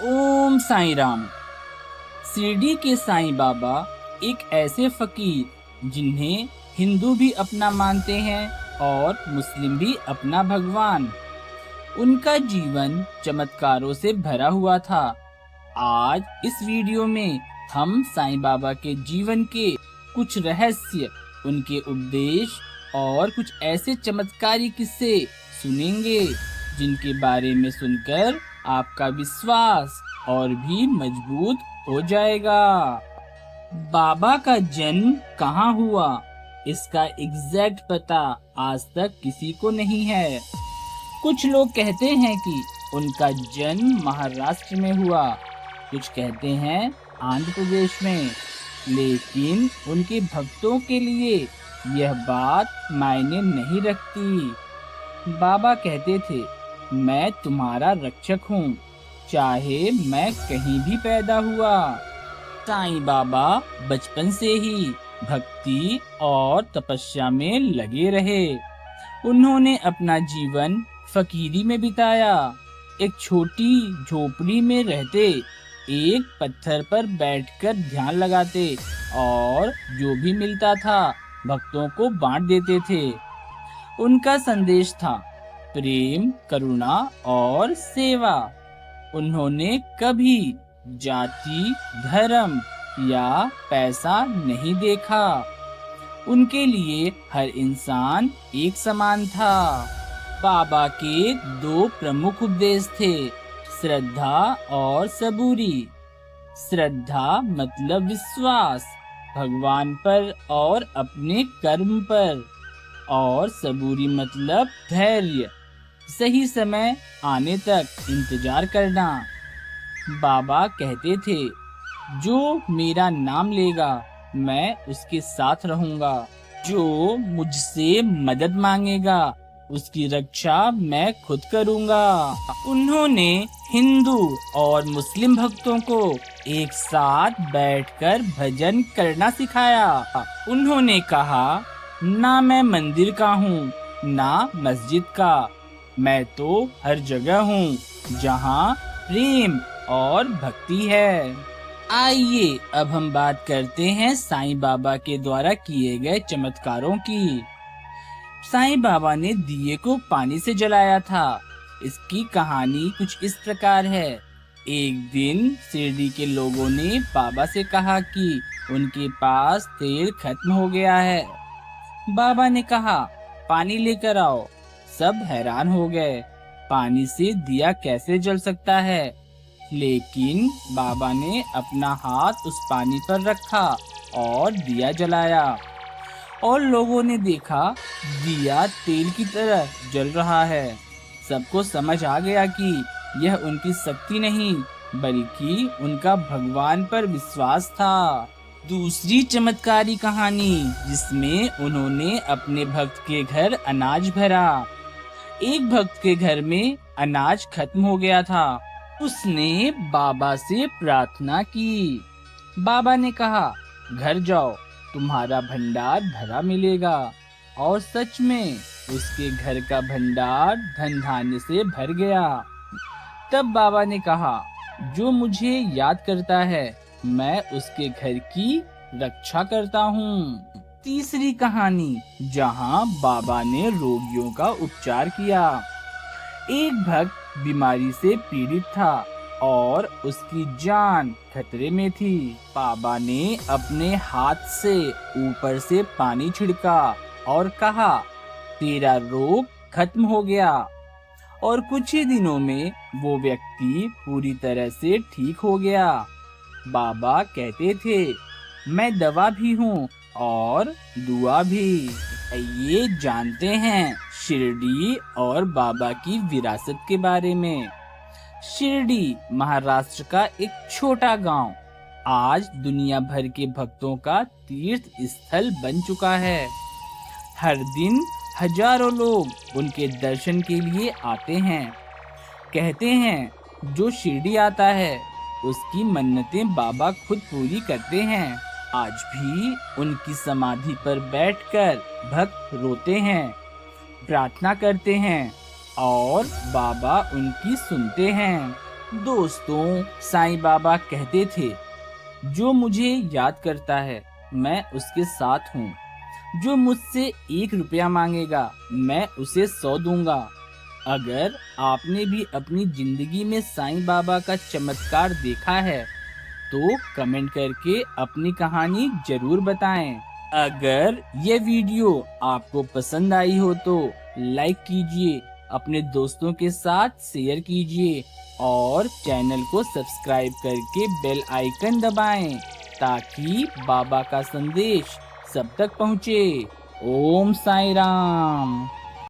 ओम साईं राम। शिरडी के साईं बाबा एक ऐसे फकीर जिन्हें हिंदू भी अपना मानते हैं और मुस्लिम भी अपना भगवान। उनका जीवन चमत्कारों से भरा हुआ था। आज इस वीडियो में हम साईं बाबा के जीवन के कुछ रहस्य, उनके उपदेश और कुछ ऐसे चमत्कारी किस्से सुनेंगे जिनके बारे में सुनकर आपका विश्वास और भी मजबूत हो जाएगा। बाबा का जन्म कहाँ हुआ, इसका एग्जैक्ट पता आज तक किसी को नहीं है। कुछ लोग कहते हैं कि उनका जन्म महाराष्ट्र में हुआ, कुछ कहते हैं आंध्र प्रदेश में, लेकिन उनके भक्तों के लिए यह बात मायने नहीं रखती। बाबा कहते थे, मैं तुम्हारा रक्षक हूँ, चाहे मैं कहीं भी पैदा हुआ। साईं बाबा बचपन से ही भक्ति और तपस्या में लगे रहे। उन्होंने अपना जीवन फकीरी में बिताया। एक छोटी झोपड़ी में रहते, एक पत्थर पर बैठकर ध्यान लगाते और जो भी मिलता था भक्तों को बांट देते थे। उनका संदेश था प्रेम, करुणा और सेवा। उन्होंने कभी जाति, धर्म या पैसा नहीं देखा। उनके लिए हर इंसान एक समान था। बाबा के दो प्रमुख उपदेश थे, श्रद्धा और सबूरी। श्रद्धा मतलब विश्वास भगवान पर और अपने कर्म पर, और सबूरी मतलब धैर्य, सही समय आने तक इंतजार करना। बाबा कहते थे, जो मेरा नाम लेगा मैं उसके साथ रहूंगा, जो मुझसे मदद मांगेगा उसकी रक्षा मैं खुद करूंगा। उन्होंने हिंदू और मुस्लिम भक्तों को एक साथ बैठकर भजन करना सिखाया। उन्होंने कहा, ना मैं मंदिर का हूँ ना मस्जिद का, मैं तो हर जगह हूँ जहाँ प्रेम और भक्ति है। आइए अब हम बात करते हैं साईं बाबा के द्वारा किए गए चमत्कारों की। साईं बाबा ने दिए को पानी से जलाया था। इसकी कहानी कुछ इस प्रकार है। एक दिन शिरडी के लोगों ने बाबा से कहा कि उनके पास तेल खत्म हो गया है। बाबा ने कहा, पानी लेकर आओ। सब हैरान हो गए, पानी से दिया कैसे जल सकता है? लेकिन बाबा ने अपना हाथ उस पानी पर रखा और दिया जलाया, और लोगों ने देखा दिया तेल की तरह जल रहा है। सबको समझ आ गया कि यह उनकी शक्ति नहीं बल्कि उनका भगवान पर विश्वास था। दूसरी चमत्कारी कहानी जिसमें उन्होंने अपने भक्त के घर अनाज भरा। एक भक्त के घर में अनाज खत्म हो गया था। उसने बाबा से प्रार्थना की। बाबा ने कहा, घर जाओ, तुम्हारा भंडार भरा मिलेगा। और सच में उसके घर का भंडार धन धान्य से भर गया। तब बाबा ने कहा, जो मुझे याद करता है मैं उसके घर की रक्षा करता हूँ। तीसरी कहानी जहाँ बाबा ने रोगियों का उपचार किया। एक भक्त बीमारी से पीड़ित था और उसकी जान खतरे में थी। बाबा ने अपने हाथ से ऊपर से पानी छिड़का और कहा, तेरा रोग खत्म हो गया। और कुछ ही दिनों में वो व्यक्ति पूरी तरह से ठीक हो गया। बाबा कहते थे, मैं दवा भी हूँ और दुआ भी। ये जानते हैं शिरडी और बाबा की विरासत के बारे में। शिरडी महाराष्ट्र का एक छोटा गांव आज दुनिया भर के भक्तों का तीर्थ स्थल बन चुका है। हर दिन हजारों लोग उनके दर्शन के लिए आते हैं। कहते हैं, जो शिरडी आता है उसकी मन्नतें बाबा खुद पूरी करते हैं। आज भी उनकी समाधि पर बैठकर भक्त रोते हैं, प्रार्थना करते हैं और बाबा उनकी सुनते हैं। दोस्तों, साईं बाबा कहते थे, जो मुझे याद करता है मैं उसके साथ हूँ। जो मुझसे 1 रुपया मांगेगा मैं उसे 100 दूंगा। अगर आपने भी अपनी जिंदगी में साईं बाबा का चमत्कार देखा है तो कमेंट करके अपनी कहानी जरूर बताएं। अगर ये वीडियो आपको पसंद आई हो तो लाइक कीजिए, अपने दोस्तों के साथ शेयर कीजिए और चैनल को सब्सक्राइब करके बेल आइकन दबाएं ताकि बाबा का संदेश सब तक पहुंचे। ओम साईं राम।